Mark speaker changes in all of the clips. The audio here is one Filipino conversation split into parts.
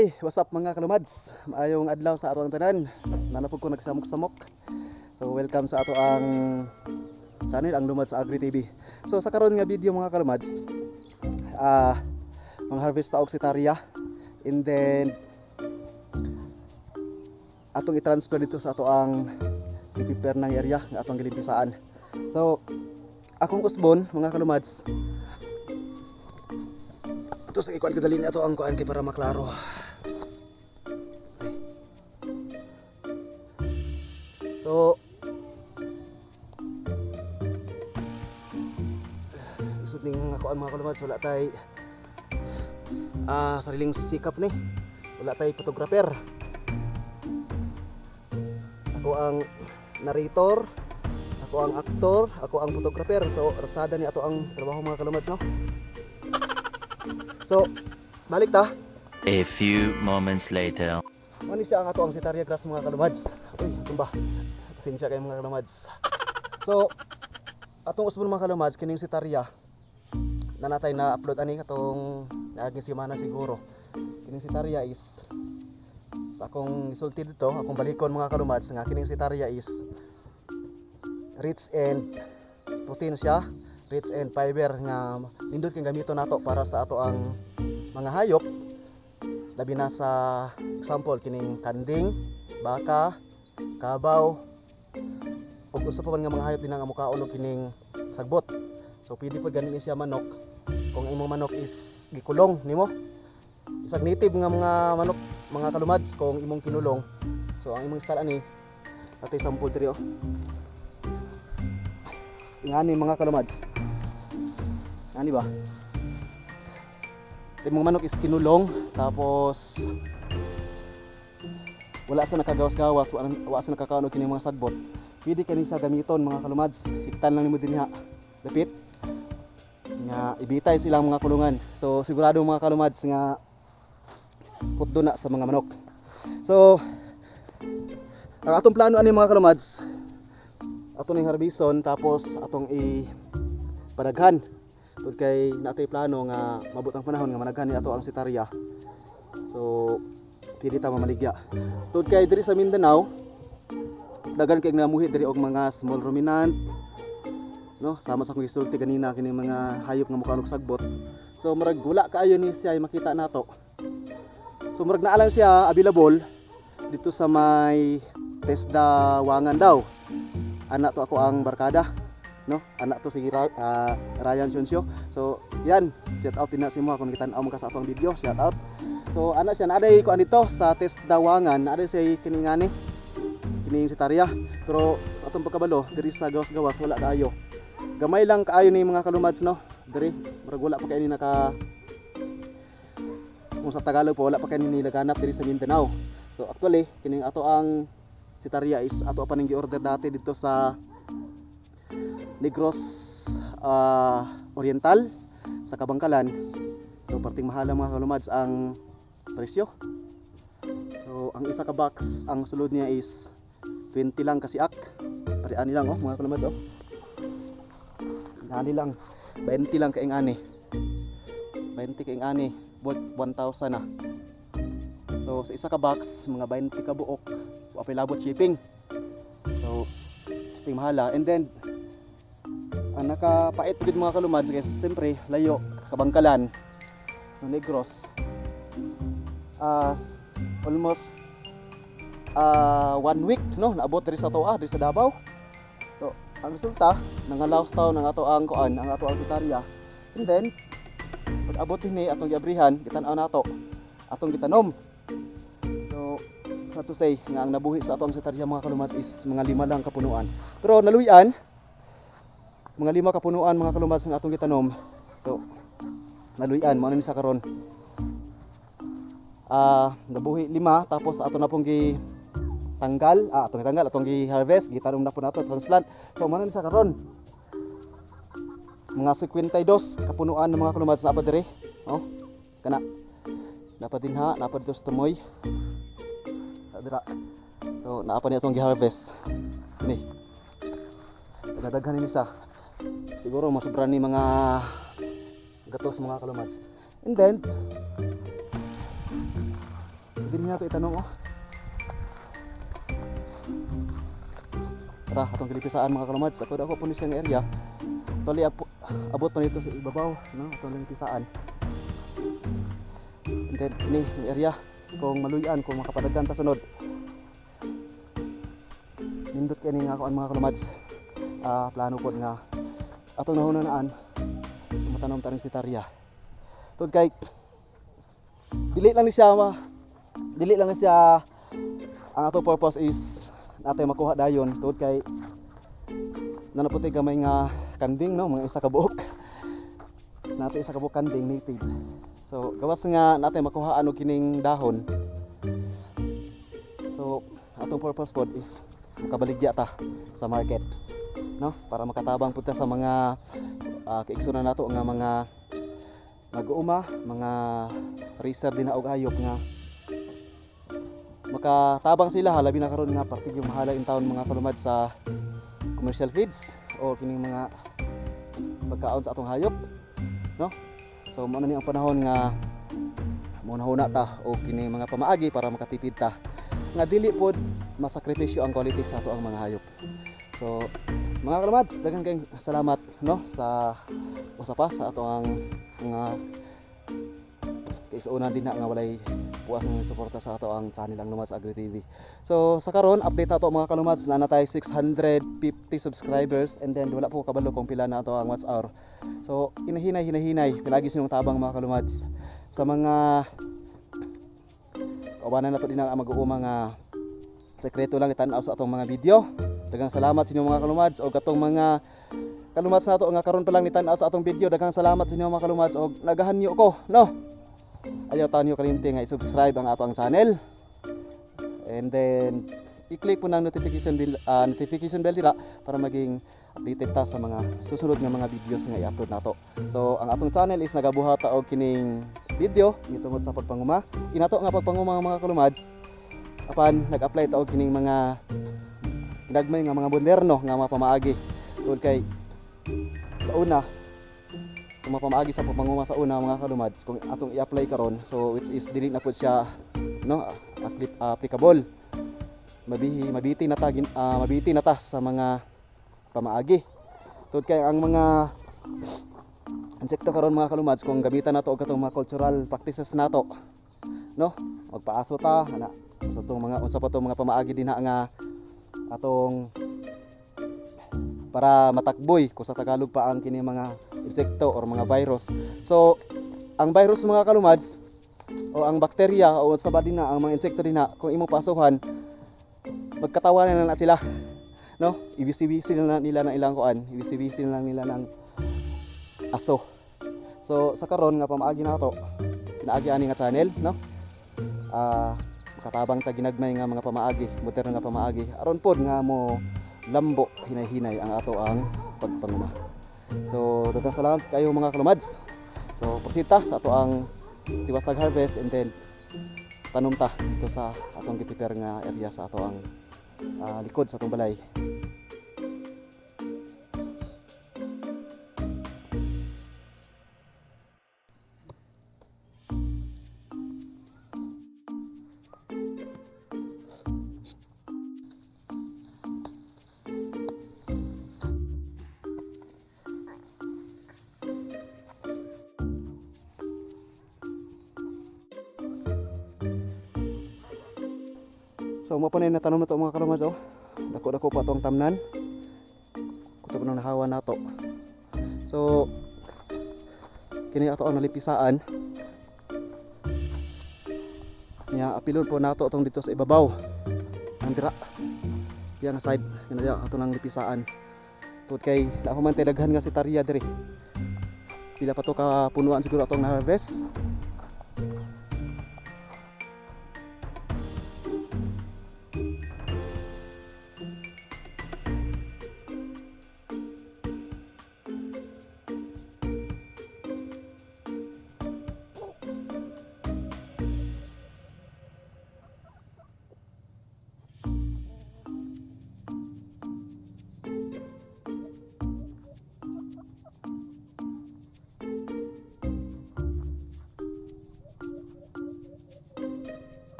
Speaker 1: Okay, what's up mga kalumads? Maayong adlaw sa ato ang tanan. Nanapog ko nagsamok-samok. So welcome sa ato ang channel, ang Lumads Agri TV. So sa karon nga video mga kalumads, mga harvest taog si Tarya. And then atong i-transfer dito sa ato ang i-prepare ng area nga atong gilimpisaan. So akong usbon mga kalumads, ito sa ikuan ko dalhin ato ang kuan kay para maklaro. So isud ning ako ang mga kalumads, wala tay sariling sikap ni, wala tay photographer. Ako ang narrator, ako ang aktor, ako ang photographer. So ratsada ni ato ang trabaho mga kalumads, no? So balik ta.
Speaker 2: A few moments later.
Speaker 1: Mani siya ang ato ang si Tarya Grass mga kalumads. Uy, tumba. Pasensya kayo mga kalumads. So atong usbon mga kalumads, kining si Tarya na natay na upload ani katong naaging semana siguro. Kining si Tarya is sa akong isulti dito, akong balikon mga kalumads, nga kining si Tarya is rich and protein siya, rich and fiber nga nindot kang gamito nato para sa ato ang mga hayop. Labi na sa example kining kanding, baka, kabaw, ug usa pa man nga mga hayop din ang mukaon og kining sagbot. So pwede pa ganin siya manok kung imong manok is gikulong nimo. Isang native nga mga manok mga kalumads kung imong kinulong. So ang imong style ani atay sample diri oh. Ingani mga kalumads. Ani ba? Imong manok is kinulong tapos wala sa nakagawas-gawas, wala sa nakakaon og kining mga sagbot. Pwede kani sa gamiton mga kalumads. Hiktan lang nimo dinha. Dapit nga ibitay silang mga kulungan. So sigurado mga kalumads nga putdo na sa mga manok. So ang atong plano ani mga kalumads, atong ning harbison tapos atong ipadaghan. Tud kay natay plano nga mabot ang panahon nga managhan ni ato ang si Tarya. So pili ta mamaligya. Tud kay diri sa Mindanao daghan kay namuhi diri og mga small ruminant, no, sama sa akong gisulti kanina kini mga hayop nga mukaon og sagbot. So murag wala kaayo ni siya makita nato. So murag naa lang siya available dito sa may Tesda Wangan daw. Anak to ako ang barkada, no? Anak to si Ryan Sunsyo. So yan, shout out din na si mo kung kitan-aw mo ka sa atong video, shout out. So anak siya naday ko dito sa Tesda Wangan, naday siya kiningani kining si Tarya. Pero sa atong pagkabalo diri sa gawas-gawas wala kaayo. Gamay lang kaayo ni mga kalumads, no? Diri murag wala pa kay ni naka, kung sa Tagalog po wala pa kay ni laganap diri sa Mindanao. So actually kining ato ang si Tarya is ato pa ning gi-order dati dito sa Negros Oriental sa Kabangkalan. So parting mahal mga kalumads ang presyo. So ang isa ka box, ang sulod niya is 20 lang kasi ak. Pariani lang oh mga kalumads oh. Ani lang 20 lang kaing ani. 20 kaing ani, bot 1,000 na. So sa isa ka box, mga 20 ka buok, apay labot shipping. So ting mahala. And then ang nakapait gid mga kalumads kasi siyempre layo, Kabangkalan. So Negros. Almost 1 week, no, naabot diri sa Toa, diri sa Davao. So ang resulta nangalaos taw ng ato ang kuan, ang ato ang si Tarya. And then pag abot ni atong giabrihan, gitan-aw nato, atong gitanom. So sa to say nga ang nabuhi sa ato ang si Tarya mga kalumads is mga 5 lang kapunuan. Pero naluyan mga 5 kapunuan mga kalumads nga atong gitanom. So naluyan mo ni sa karon. Nabuhi 5 tapos ato na pong tanggal, atong gi-harvest, gitanom na po nato, transplant. So man ni sa karon mga 52 kapunuan ng mga kalumads na pa diri, oh. Kana dapat din ha, dapat dito sa tumoy. Dira. So naapa ni atong gi-harvest. Ini. Daghan ni isa. Siguro masubra ni mga gatos mga kalumads. And then Din nga ito itanong oh. Tara, atong kilipisaan mga kalumads. Ako po ni siyang area. Tuli abot pa nito sa ibabaw, no? Atong kilipisaan. And then ini area kung maluyan, kung makapadaghan ta sunod. Nindot kini nga ako ang mga kalumads. Plano pod nga atong nahunanaan matanom taning si Tarya. Tud kay dili lang siya ang ato purpose is natin makuha dayon tungod kay nanaputi gamay nga kanding no, mga isa ka buok natin isa ka buok kanding native. So gawas nga natin makuhaan og kining dahon, so atong purpose pod is makabaligya ta sa market no, para makatabang pud ta sa mga kaigsunan nato nga mga nag-uuma, mga racer din na og hayop nga makatabang sila halabi na karon nga parte yung mahala in town mga kalumad sa commercial feeds o kining mga pagkaon sa atong hayop no. So mao na ni ang panahon nga munahuna ta o kining mga pamaagi para makatipid ta nga dili pod masakripisyo ang quality sa ato ang mga hayop. So mga kalumads, daghang kayong salamat no sa usapas sa ato ang mga kaisunan din na nga walay puas ng suporta sa ato ang channel ang Lumads Agri TV. So sa karon update ato mga kalumads, na natay 650 subscribers and then wala po kabalo kung pila na ato ang watch hour. So hinahinay pilagi sinong tabang mga kalumads sa mga kawanan nato din ang mag-uuma nga sekreto lang itan-aw sa atong mga video. Daghang salamat sa inyo mga kalumads o katong mga kalumads nato nga karon pa lang nitan-aw sa atong video. Daghang salamat sa inyo mga kalumads o nagahanyo ko no. Ayaw taon nyo kalimti nga i-subscribe ang ato ang channel and then i-click po ng notification bell dira para maging updated ta sa mga susunod nga mga videos nga i-upload nato. So ang atong channel is nagabuhat ta og kining video tungod sa pagpanguma. Inato nga pagpanguma mga kalumads apan nag-apply ta og kining mga ginagmay nga mga moderno nga mga pamaagi tungod kay sa una kung mapamaagi sa pagpanguma sa una mga kalumads kung atong i-apply karon, so which is dili na pud siya no applicable. Mabiti na ta sa mga pamaagi. Tungod kay ang mga insekto karon mga kalumads kung gamitan nato og katong mga cultural practices nato no, magpaaso ta ana sa tong mga unsa pa tong mga pamaagi dinha nga atong para matakboy kung sa Tagalog pa ang kini mga insekto or mga virus. So ang virus mga kalumads o ang bakterya o sa ba din na ang mga insekto din na kung imo pasuhan magkatawanan na sila no, ibisi-bisi na nila ng ilang kuan, ibisi-bisi na nila ng aso. So sa karon nga pamaagi nato pinaagi ani nga channel no, makatabang ta ginagmay nga mga pamaagi, moderno nga pamaagi aron pod nga mo lambo hinay-hinay ang ato ang pagpanguma. So daghang salamat kayo mga kalumads. So prosita sa ato ang tiwastag harvest and then tanom ta dito sa atong giprepare nga area sa ato ang likod sa atong balay. So mo pa na natanong na ito mga kalumads oh. Dako-dako pa itong tamnan. Kutog nang nahawa na ito. So kini ato ang nalipisaan. Nya apilon po nato itong dito sa ibabaw. Ang dira. Yang side kini ato nang lipisaan. Tut kay nahuman tay daghan nga si Tarya diri. Pila pa to ka punuan siguro atong na-harvest.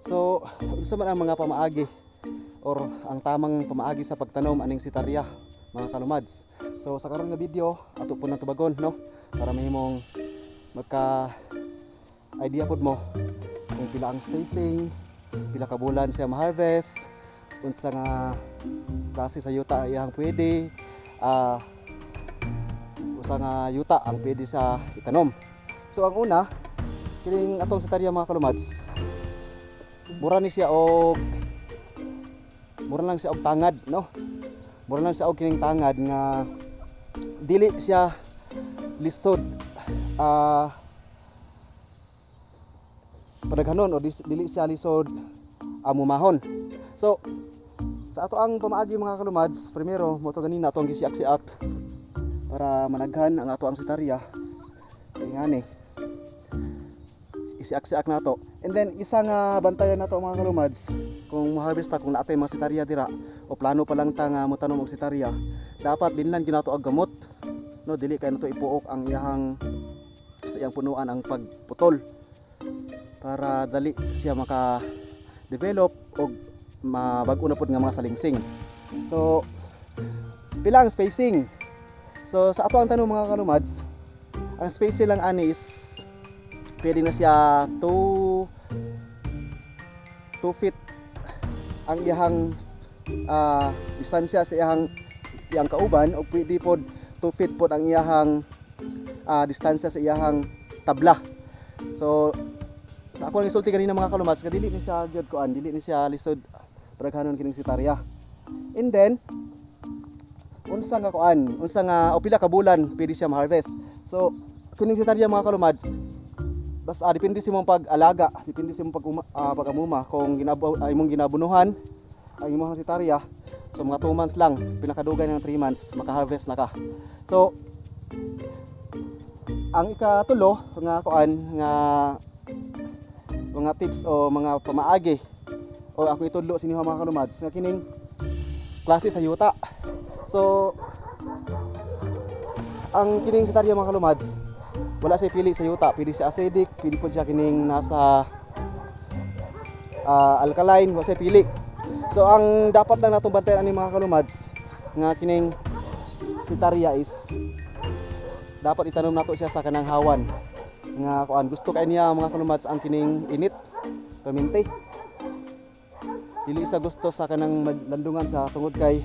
Speaker 1: So unsa man ang mga pamaagi or ang tamang pamaagi sa pagtanom aning sitarya mga kalumads. So sa karon nga video ato po nang tubagon no para mahimong magka idea pod mo kung pila ang spacing, pila ka bulan siya ma-harvest, unsa nga klase sa yuta iyang pwede, usa nga yuta ang pwede sa itanom. So ang una kining atong sitarya mga kalumads, mura lang siya og tangad no. Mura lang siya og kining tangad nga dili siya lisod padaghanon o dili siya lisod mumahon. So sa ato ang pamaagi mga kalumads, primero mo to ganina atong gisiak-siak para managhan ang ato ang sitarya. Ingani isiak-siak nato. And then isa nga bantayan nato mga kalumads, kung ma-harvest ta kung naatay mga sitarya dira o plano pa lang ta nga motanom og sitarya, dapat dinlan ginato og gamot no, dili kay nato ipuok ang iyang sa iyang punuan ang pagputol para dali siya maka-develop og mabag-o na pod nga mga salingsing. So pila ang spacing? So sa ato ang tanong mga kalumads, ang spacing lang ani is pwede na siya 2 feet ang iyang distansya sa iyang kauban, o pwede pod 2 feet pod ang iyang distansya sa iyang tabla. So sa ako ang isulti kanina mga kalumads, dili ni siya gyud kuan, dili ni siya lisod padaghanon kining sitarya. And then unsa nga o pila ka bulan pwede siya ma-harvest. So kining sitarya mga kalumads, basta depende sa imong pag-alaga, depende sa imong pag-amuma. Kung imong ginabunuhan ang imong sitarya, so mga 2 months lang, pinakadugay ng 3 months maka-harvest na ka. So ang ikatulo nga mga tips o mga pamaagi o ako itudlo sa inyo mga kalumads nga kining klase sa yuta. So ang kining sitarya mga kalumads, wala siya pili sa yuta, pili siya acidic, pili po siya kining nasa alkaline, wala siya pili. So ang dapat lang natong bantayan ani mga kalumads nga kining sitarya is dapat itanom nato siya sa kanang hawan nga kuan. Gusto kay niya mga kalumads ang kining init permente, dili sa gusto sa kanang landungan sa tungod kay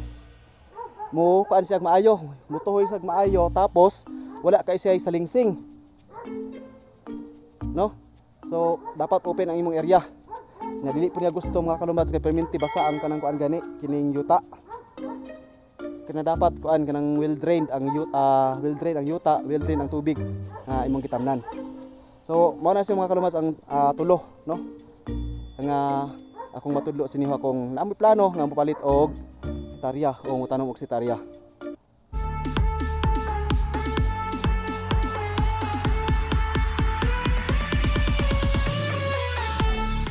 Speaker 1: mo kuan siya maayo, mutuhoy siya maayo tapos wala kay siya salingsing no. So dapat open ang imong area nga dili po niya gusto mga kalumads kay permente basa ang kanang kuan gani kining yuta. Kana dapat kuan kanang well drained ang yuta, well drained ang tubig nga imong gitamnan. So mao na siya mga kalumads ang tulo no nga akong matudlo sa inyo kung naami plano nga mopalit og sitarya o motanom og sitarya.